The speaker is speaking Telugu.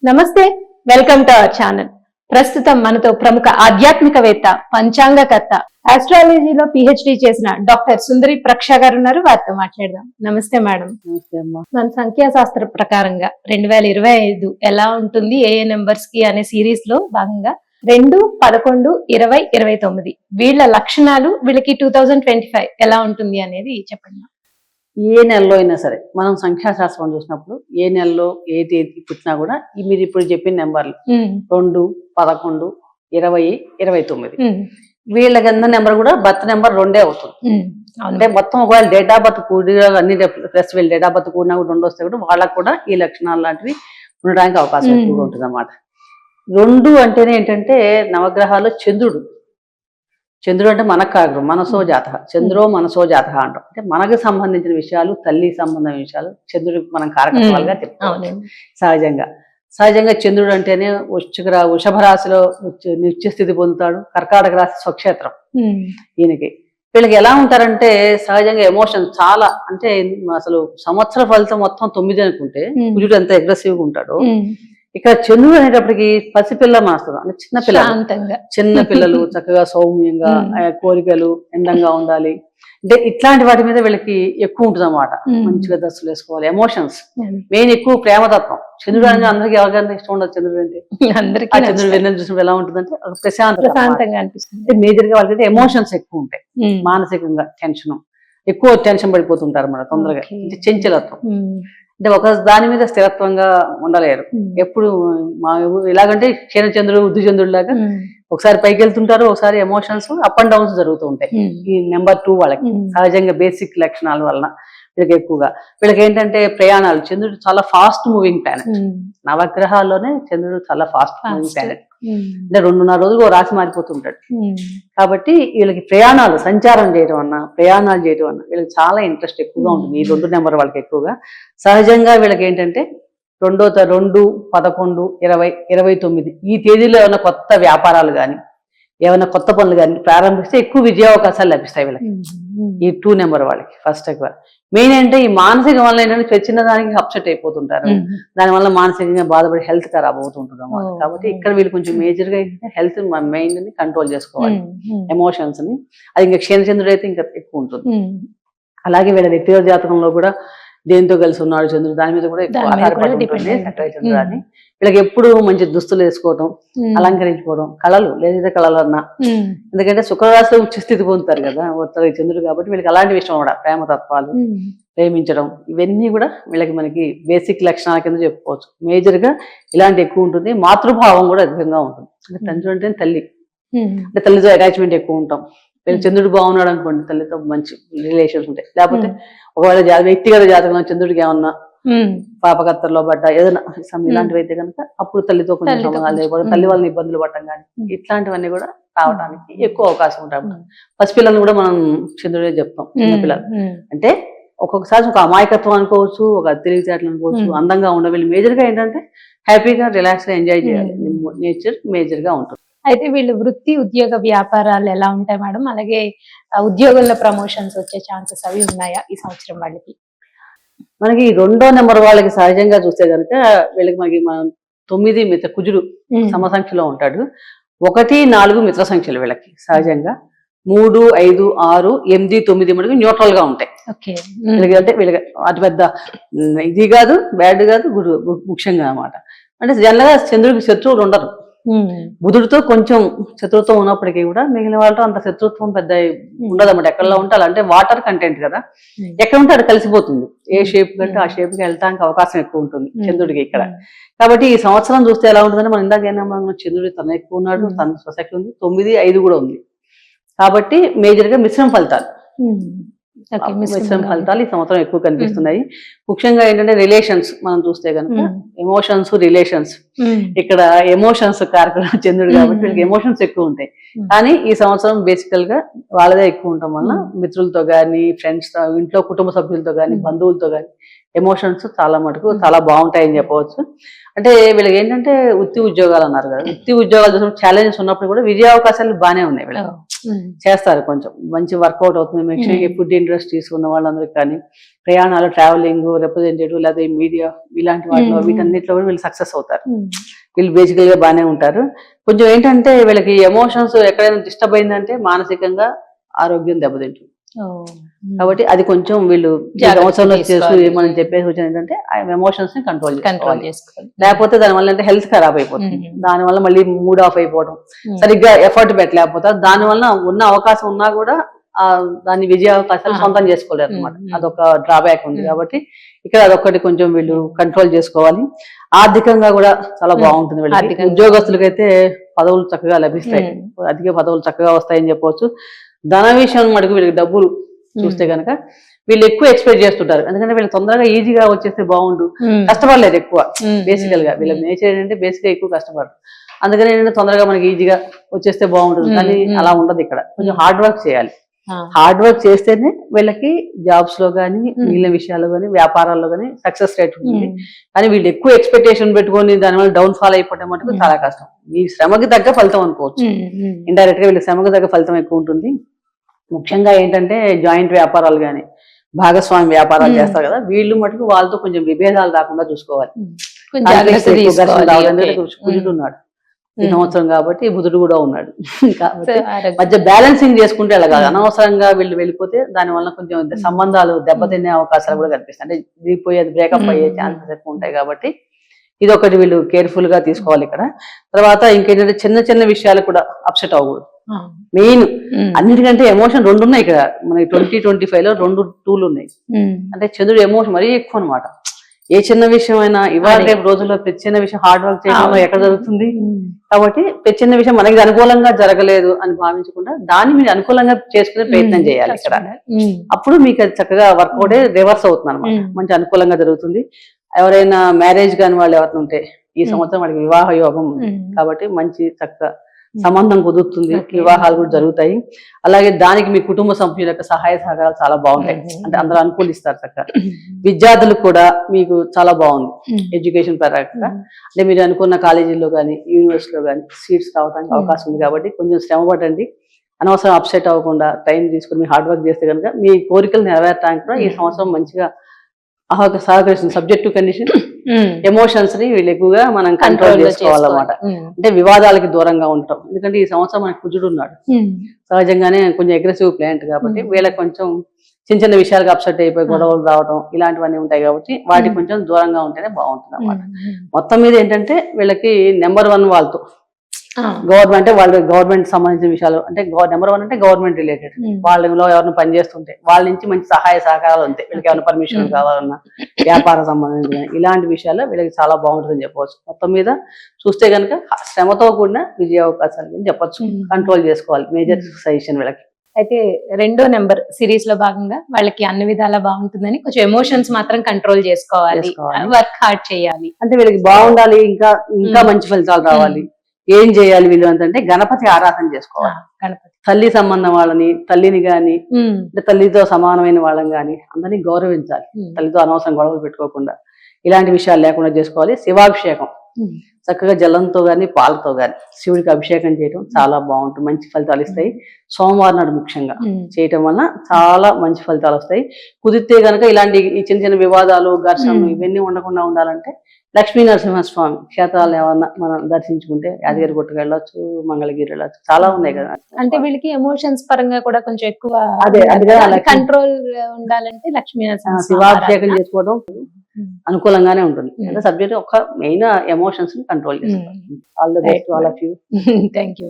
నమస్తే, వెల్కమ్ టు అవర్ ఛానల్. ప్రస్తుతం మనతో ప్రముఖ ఆధ్యాత్మికవేత్త, పంచాంగకర్త, ఆస్ట్రాలజీలో పిహెచ్డి చేసిన డాక్టర్ సుందరి ప్రక్ష గారు ఉన్నారు. వారితో మాట్లాడదాం. నమస్తే మేడం. మన సంఖ్యాశాస్త్ర ప్రకారంగా 2025 ఎలా ఉంటుంది, ఏ నెంబర్స్ కి అనే సిరీస్ లో భాగంగా 2, 11, 20, 29 వీళ్ళ లక్షణాలు, వీళ్ళకి 2025 ఎలా ఉంటుంది అనేది చెప్పండి. ఏ నెలలో అయినా సరే మనం సంఖ్యాశాస్త్రం చూసినప్పుడు ఏ నెలలో ఏ తేదీ పుట్టినా కూడా మీరు ఇప్పుడు చెప్పిన నెంబర్లు 2, 11, 20, 29 వీళ్ళకి అందరి నెంబర్ కూడా బర్త్ నెంబర్ 2 అవుతుంది. అంటే మొత్తం ఒకవేళ డేట్ ఆఫ్ బర్త్ కూడిన అన్ని ప్లస్ వీళ్ళు డేట్ ఆఫ్ బర్త్ కూడినా కూడా 2 వస్తే కూడా వాళ్ళకు కూడా ఈ లక్షణాలు లాంటివి ఉండడానికి అవకాశం ఎక్కువగా ఉంటుంది అన్నమాట. 2 అంటేనే ఏంటంటే నవగ్రహాలు చంద్రుడు అంటే మనకు కాదు, మనసో జాతక, చంద్రో మనసో జాతక అంటాం. అంటే మనకు సంబంధించిన విషయాలు, తల్లి సంబంధించిన విషయాలు చంద్రుడికి మనం కారకత్వాలుగా చెప్తాం. సహజంగా చంద్రుడు అంటేనే వృషభ రాశిలో నిత్య స్థితి పొందుతాడు. కర్కాటక రాశి స్వక్షేత్రం ఈయనకి. వీళ్ళకి ఎలా ఉంటారంటే సహజంగా ఎమోషన్ చాలా, అంటే అసలు సంవత్సర ఫలితం మొత్తం 9 అనుకుంటే కుజుడు ఎంత అగ్రెసివ్గా ఉంటాడో, ఇక్కడ చంద్రుడు అనేటప్పటికి పసిపిల్ల మాస్టర్ అంటే చిన్న పిల్లలు చక్కగా సౌమ్యంగా కోరికలు ఎందంగా ఉండాలి అంటే ఇట్లాంటి వాటి మీద వీళ్ళకి ఎక్కువ ఉంటుంది అన్నమాట. మంచిగా డ్రెస్సులు వేసుకోవాలి, ఎమోషన్స్ మెయిన్ ఎక్కువ ప్రేమతత్వం. చంద్రుడు అనేది అందరికి ఎవరికైనా ఇష్టం ఉండదు. చంద్రుడు అంటే చంద్రుడు వెన్నెలు చూసినప్పుడు ఎలా ఉంటుందంటే ప్రశాంతంగా అనిపిస్తుంది. మేజర్ గా వాళ్ళకి ఎమోషన్స్ ఎక్కువ ఉంటాయి. మానసికంగా ఎక్కువ టెన్షన్ పడిపోతుంటారు అన్నమాట తొందరగా. చంచలత్వం అంటే ఒక దాని మీద స్థిరత్వంగా ఉండలేరు. ఎప్పుడు ఎలాగంటే క్షీణచంద్రుడు ఉద్దుచంద్రుడు లాగా ఒకసారి పైకి వెళ్తుంటారు, ఒకసారి ఎమోషన్స్ అప్ అండ్ డౌన్స్ జరుగుతూ ఉంటాయి. ఈ నెంబర్ 2 వాళ్ళకి సహజంగా బేసిక్ లక్షణాల వలన వీళ్ళకి ఎక్కువగా వీళ్ళకి ఏంటంటే ప్రయాణాలు. చంద్రుడు చాలా ఫాస్ట్ మూవింగ్ ప్లానెట్. నవగ్రహాల్లోనే చంద్రుడు చాలా ఫాస్ట్ మూవింగ్ ప్లానెట్. అంటే 2.5 రోజులు ఓ రాశి మారిపోతుంటాడు. కాబట్టి వీళ్ళకి సంచారం చేయడం అన్నా, ప్రయాణాలు చేయడం అన్నా వీళ్ళకి చాలా ఇంట్రెస్ట్ ఎక్కువగా ఉంటుంది. ఈ 2 నెంబర్ వాళ్ళకి ఎక్కువగా. సహజంగా వీళ్ళకి ఏంటంటే 2, 11, 20, 29 ఈ తేదీలో ఏమైనా కొత్త వ్యాపారాలు కానీ ఏమైనా కొత్త పనులు కానీ ప్రారంభిస్తే ఎక్కువ విజయావకాశాలు లభిస్తాయి వీళ్ళకి. ఈ 2 నెంబర్ వాళ్ళకి ఫస్ట్ ఎక్కువ. మెయిన్ అంటే ఈ మానసిక వల్ల ఏంటంటే చిన్న దానికి అప్సెట్ అయిపోతుంటారు. దానివల్ల మానసికంగా బాధపడి హెల్త్ ఖరాబ్ అవుతుంటుంది అన్నమాట. కాబట్టి ఇక్కడ వీళ్ళు కొంచెం మేజర్ గా ఏంటంటే హెల్త్ మెయిన్ ని కంట్రోల్ చేసుకోవాలి, ఎమోషన్స్ ని. అది ఇంకా క్షీణచంద్రుడు అయితే ఇంకా ఎక్కువ ఉంటుంది. అలాగే వీళ్ళ వ్యక్తిగత జాతకంలో కూడా దేంతో కలిసి ఉన్నాడు చంద్రుడు దాని మీద కూడా ఎక్కువ ఆధారపడి ఉంటుంది చంద్రుడాన్ని. వీళ్ళకి ఎప్పుడు మంచి దుస్తులు వేసుకోవడం, అలంకరించుకోవడం, కళలు లేదా కళలు అన్నా. ఎందుకంటే శుక్రరాశిలో ఉచ్చ స్థితి పొందుతారు కదా చంద్రుడు. కాబట్టి వీళ్ళకి అలాంటి విషయం కూడా ప్రేమతత్వాలు, ప్రేమించడం ఇవన్నీ కూడా వీళ్ళకి మనకి బేసిక్ లక్షణాల కింద చెప్పుకోవచ్చు. మేజర్ గా ఇలాంటి ఎక్కువ ఉంటుంది. మాతృభావం కూడా అధికంగా ఉంటుంది. అంటే తండ్రి అంటే తల్లి, అంటే తల్లితో అటాచ్మెంట్ ఎక్కువ ఉంటాం. వీళ్ళు చంద్రుడు బాగున్నాడు అనుకోండి, తల్లితో మంచి రిలేషన్స్ ఉంటాయి. లేకపోతే ఒకవేళ వ్యక్తిగత జాతకంలో చంద్రుడికి ఏమన్నా పాపకత్తర్లో పడ్డ ఏదైనా ఇలాంటివి అయితే కనుక అప్పుడు తల్లితో కొంచెం సంబంధాలు లేకపోతే తల్లి వాళ్ళని ఇబ్బందులు పడటం కానీ ఇట్లాంటివన్నీ కూడా రావడానికి ఎక్కువ అవకాశం ఉంటాయి. పసిపిల్లలు కూడా మనం చంద్రుడే చెప్తాం. చిన్నపిల్లలు అంటే ఒక్కొక్కసారి ఒక అమాయకత్వం అనుకోవచ్చు, ఒక తెలివితేటలు అనుకోవచ్చు, అందంగా ఉండే. వీళ్ళు మేజర్ గా ఏంటంటే హ్యాపీగా రిలాక్స్ గా ఎంజాయ్ చేయాలి. నేచర్ మేజర్ గా ఉంటుంది. అయితే వీళ్ళు వృత్తి, ఉద్యోగ, వ్యాపారాలు ఎలా ఉంటాయి మేడం? అలాగే ఉద్యోగంలో ప్రమోషన్స్ వచ్చే ఛాన్సెస్ అవి ఉన్నాయా ఈ సంవత్సరం వాళ్ళకి? మనకి 2వ నెంబర్ వాళ్ళకి సహజంగా చూస్తే కనుక వీళ్ళకి మనకి 9 మిత్ర కుజుడు సమసంఖ్యలో ఉంటాడు. 1, 4 మిత్ర సంఖ్యలు వీళ్ళకి సహజంగా. 3, 5, 6, 8, 9 మనకి న్యూట్రల్ గా ఉంటాయి. వీళ్ళకి అంటే వీళ్ళకి అతి పెద్ద ఇది కాదు, బ్యాడ్ కాదు, ముఖ్యంగా అన్నమాట. అంటే జనరల్ గా చంద్రుడికి శత్రువులు ఉండరు. బుధుడితో కొంచెం శత్రుత్వం ఉన్నప్పటికీ కూడా మిగిలిన వాళ్ళతో అంత శత్రుత్వం పెద్ద ఉండదన్నమాట. ఎక్కడలో ఉంటారు అంటే వాటర్ కంటెంట్ కదా, ఎక్కడ ఉంటే అది కలిసిపోతుంది. ఏ షేప్ కంటే ఆ షేప్ కి వెళ్ళడానికి అవకాశం ఎక్కువ ఉంటుంది చంద్రుడికి ఇక్కడ. కాబట్టి ఈ సంవత్సరం చూస్తే ఎలా ఉంటుందని మనం ఇందాక చంద్రుడి తన ఎక్కువ ఉన్నాడు, తన సొసైటీ ఉంది, 9, 5 కూడా ఉంది. కాబట్టి మేజర్ గా మిశ్రమ ఫలితాలు ఈ సంవత్సరం ఎక్కువ కనిపిస్తున్నాయి. ముఖ్యంగా ఏంటంటే రిలేషన్స్ మనం చూస్తే కనుక ఎమోషన్స్, రిలేషన్స్. ఇక్కడ ఎమోషన్స్ కారకుడు చంద్రుడు కాబట్టి వీళ్ళకి ఎమోషన్స్ ఎక్కువ ఉంటాయి. కానీ ఈ సంవత్సరం బేసికల్ గా వాళ్ళదే ఎక్కువ ఉండటం వల్ల మిత్రులతో గానీ, ఫ్రెండ్స్ తో, ఇంట్లో కుటుంబ సభ్యులతో గానీ, బంధువులతో గానీ ఎమోషన్స్ చాలా మటుకు చాలా బాగుంటాయని చెప్పవచ్చు. అంటే వీళ్ళకి ఏంటంటే వృత్తి ఉద్యోగాలు అన్నారు కదా, వృత్తి ఉద్యోగాలు ఛాలెంజెస్ ఉన్నప్పుడు కూడా విజయ అవకాశాలు బాగానే ఉన్నాయి వీళ్ళకి. చేస్తారు, కొంచెం మంచి వర్కౌట్ అవుతుంది. ముఖ్యంగా ఫుడ్ ఇండస్ట్రీస్ ఉన్న వాళ్ళందరికీ కానీ, ప్రయాణాలు, ట్రావెలింగ్, రిప్రజెంటేటివ్ లేదా మీడియా ఇలాంటి వాటిలో వీటన్నిటిలో కూడా వీళ్ళు సక్సెస్ అవుతారు. వీళ్ళు బేసికల్ గా బాగానే ఉంటారు. కొంచెం ఏంటంటే వీళ్ళకి ఎమోషన్స్ ఎక్కడైనా డిస్టర్బ్ అయిందంటే మానసికంగా ఆరోగ్యం దెబ్బతింటుంది. కాబట్టి అది కొంచెం వీళ్ళు సంవత్సరంలో మనం చెప్పే సూచన ఏంటంటే ఆ ఎమోషన్స్ ని కంట్రోల్ చేసుకోవాలి. లేకపోతే దానివల్ల అంటే హెల్త్ ఖరాబ్ అయిపోతుంది. దానివల్ల మళ్ళీ మూడ్ ఆఫ్ అయిపోవడం, సరిగ్గా ఎఫర్ట్ పెట్టలేకపోతే దానివల్ల ఉన్న అవకాశం ఉన్నా కూడా దాన్ని విజయ అవకాశాలు సొంతం చేసుకోలేరు అనమాట. అదొక డ్రాబ్యాక్ ఉంది. కాబట్టి ఇక్కడ అదొకటి కొంచెం వీళ్ళు కంట్రోల్ చేసుకోవాలి. ఆర్థికంగా కూడా చాలా బాగుంటుంది వీళ్ళకి. ఉద్యోగస్తులకైతే పదవులు చక్కగా లభిస్తాయి, అధిక పదవులు చక్కగా వస్తాయని చెప్పవచ్చు. ధన విషయం మటుకు వీళ్ళకి డబ్బులు చూస్తే కనుక వీళ్ళు ఎక్కువ ఎక్స్పెక్ట్ చేస్తుంటారు. ఎందుకంటే వీళ్ళు తొందరగా ఈజీగా వచ్చేస్తే బాగుండు, కష్టపడలేదు ఎక్కువ. బేసికల్ గా వీళ్ళ నేచర్ ఏంటంటే బేసిక్ గా ఎక్కువ కష్టపడరు. అందుకని ఏంటంటే తొందరగా మనకి ఈజీగా వచ్చేస్తే బాగుంటుంది. కానీ అలా ఉండదు. ఇక్కడ కొంచెం హార్డ్ వర్క్ చేయాలి. హార్డ్ వర్క్ చేస్తేనే వీళ్ళకి జాబ్స్ లో కానీ, మిగిలిన విషయాల్లో కానీ, వ్యాపారాల్లో కానీ సక్సెస్ రేట్ ఉంటుంది. కానీ వీళ్ళు ఎక్కువ ఎక్స్పెక్టేషన్ పెట్టుకొని దానివల్ల డౌన్ ఫాల్ అయిపోవడం మటుకు చాలా కష్టం. ఈ శ్రమకి తగ్గ ఫలితం అనుకోవచ్చు. ఇండైరెక్ట్ గా వీళ్ళ శ్రమకి తగ్గ ఫలితం ఎక్కువ ఉంటుంది. ముఖ్యంగా ఏంటంటే జాయింట్ వ్యాపారాలు కానీ, భాగస్వామి వ్యాపారాలు చేస్తారు కదా, వీళ్ళు మటుకు వాళ్ళతో కొంచెం విభేదాలు రాకుండా చూసుకోవాలి. కుజుడున్నాడు ఈ సంవత్సరం కాబట్టి బుధుడు కూడా ఉన్నాడు కాబట్టి మధ్య బ్యాలెన్సింగ్ చేసుకుంటే అలా కాదు. అనవసరంగా వీళ్ళు వెళ్ళిపోతే దానివల్ల కొంచెం సంబంధాలు దెబ్బతినే అవకాశాలు కూడా కనిపిస్తాయి. అంటే విడిపోయేది, బ్రేకప్ అయ్యే ఛాన్సెస్ ఎక్కువ ఉంటాయి. కాబట్టి ఇది ఒకటి వీళ్ళు కేర్ఫుల్ గా తీసుకోవాలి ఇక్కడ. తర్వాత ఇంకేంటంటే చిన్న చిన్న విషయాలు కూడా అప్సెట్ అవ్వకూడదు. మెయిన్ అన్నిటికంటే ఎమోషన్ రెండు ఉన్నాయి ఇక్కడ మనకి. 2025 లో 2 2లు ఉన్నాయి. అంటే చంద్రుడు ఎమోషన్ మరీ ఎక్కువ అనమాట. ఏ చిన్న విషయం అయినా ఇవాళ రేపు రోజుల్లో ప్రతి చిన్న విషయం హార్డ్ వర్క్ చేయడంలో ఎక్కడ జరుగుతుంది. కాబట్టి ప్రతి చిన్న విషయం మనకి అనుకూలంగా జరగలేదు అని భావించకుండా దాన్ని మీరు అనుకూలంగా చేసుకునే ప్రయత్నం చేయాలి ఇక్కడ. అప్పుడు మీకు అది చక్కగా వర్కౌట్ రివర్స్ అవుతుంది అనమాట. మంచి అనుకూలంగా జరుగుతుంది. ఎవరైనా మ్యారేజ్ కాని వాళ్ళు ఎవరైనా ఉంటే ఈ సంవత్సరం వాళ్ళకి వివాహ యోగం ఉంది. కాబట్టి మంచి చక్కగా సంబంధం కుదురుతుంది, వివాహాలు కూడా జరుగుతాయి. అలాగే దానికి మీ కుటుంబ సభ్యుల యొక్క సహాయ సహకారాలు చాలా బాగుంటాయి. అంటే అందరూ అనుకూలిస్తారు చక్కగా. విద్యార్థులకు కూడా మీకు చాలా బాగుంది ఎడ్యుకేషన్ పరంగా. అంటే మీరు అనుకున్న కాలేజీల్లో కానీ, యూనివర్సిటీలో కానీ సీట్స్ రావడానికి అవకాశం ఉంది. కాబట్టి కొంచెం శ్రమ పడండి. అనవసరం అప్సెట్ అవ్వకుండా టైం తీసుకుని మీ హార్డ్ వర్క్ చేస్తే కనుక మీ కోరికలు నెరవేర్చడానికి కూడా ఈ సంవత్సరం మంచిగా సహకరిస్తుంది. సబ్జెక్ట్ టు కండిషన్ ఎమోషన్స్ ని వీళ్ళు ఎక్కువగా మనం కంట్రోల్ చేసుకోవాలన్నమాట. అంటే వివాదాలకి దూరంగా ఉండటం. ఎందుకంటే ఈ సంవత్సరం మనకి కుజుడు ఉన్నాడు. సహజంగానే కొంచెం అగ్రెసివ్ ప్లాంట్ కాబట్టి వీళ్ళకి కొంచెం చిన్న చిన్న విషయాలకు అప్సెట్ అయిపోయి గొడవలు రావడం ఇలాంటివన్నీ ఉంటాయి. కాబట్టి వాటికి కొంచెం దూరంగా ఉంటేనే బాగుంటుంది అన్నమాట. మొత్తం మీద ఏంటంటే వీళ్ళకి నెంబర్ 1 వాళ్ళతో గవర్నమెంట్, వాళ్ళు గవర్నమెంట్ సంబంధించిన విషయాలు అంటే నెంబర్ 1 అంటే గవర్నమెంట్ రిలేటెడ్ వాళ్ళలో ఎవరైనా పనిచేస్తుంటే వాళ్ళ నుంచి మంచి సహాయ సహకారాలు ఉంటాయి. వీళ్ళకి ఏమైనా పర్మిషన్ కావాలన్నా, వ్యాపార సంబంధించిన ఇలాంటి విషయాల్లో వీళ్ళకి చాలా బాగుంటుందని చెప్పవచ్చు. మొత్తం మీద చూస్తే కనుక శ్రమతో కూడిన విజయ అవకాశాలు అని చెప్పొచ్చు. కంట్రోల్ చేసుకోవాలి మేజర్ సజెషన్ వీళ్ళకి. అయితే 2వ నెంబర్ సిరీస్ లో భాగంగా వాళ్ళకి అన్ని విధాలా బాగుంటుందని కొంచెం ఎమోషన్స్ మాత్రం కంట్రోల్ చేసుకోవాలి, వర్క్ హార్డ్ చేయాలి. అంటే వీళ్ళకి బాగుండాలి, ఇంకా మంచి ఫలితాలు రావాలి. ఏం చేయాలి వీళ్ళు అంటే గణపతి ఆరాధన చేసుకోవాలి. గణపతి తల్లి సంబంధం వాళ్ళని, తల్లిని గాని, తల్లితో సమానమైన వాళ్ళని గాని అందరినీ గౌరవించాలి. తల్లితో అనవసరం గొడవలు పెట్టుకోకుండా ఇలాంటి విషయాలు లేకుండా చేసుకోవాలి. శివాభిషేకం చక్కగా జలంతో గాని, పాలతో గాని శివుడికి అభిషేకం చేయడం చాలా బాగుంటుంది. మంచి ఫలితాలు ఇస్తాయి. సోమవారం నాడు ముఖ్యంగా చేయటం వల్ల చాలా మంచి ఫలితాలు వస్తాయి. కుదిరితే కనుక ఇలాంటి ఈ చిన్న చిన్న వివాదాలు, ఘర్షణలు ఇవన్నీ ఉండకుండా ఉండాలంటే లక్ష్మీ నరసింహస్వామి క్షేత్రాలు ఏమన్నా మనం దర్శించుకుంటే యాదగిరి గుట్టకు వెళ్ళొచ్చు, మంగళగిరి వెళ్ళొచ్చు, చాలా ఉన్నాయి కదా. అంటే వీళ్ళకి ఎమోషన్స్ పరంగా కూడా కొంచెం ఎక్కువ కంట్రోల్ ఉండాలంటే లక్ష్మీ నరసింహ శివాభిషేకం చేసుకోవడం అనుకూలంగానే ఉంటుంది. అంటే సబ్జెక్ట్ ఒక మెయిన్ ఎమోషన్స్ ని కంట్రోల్ చేసుకోవాలి. All the best all of you. Thank you.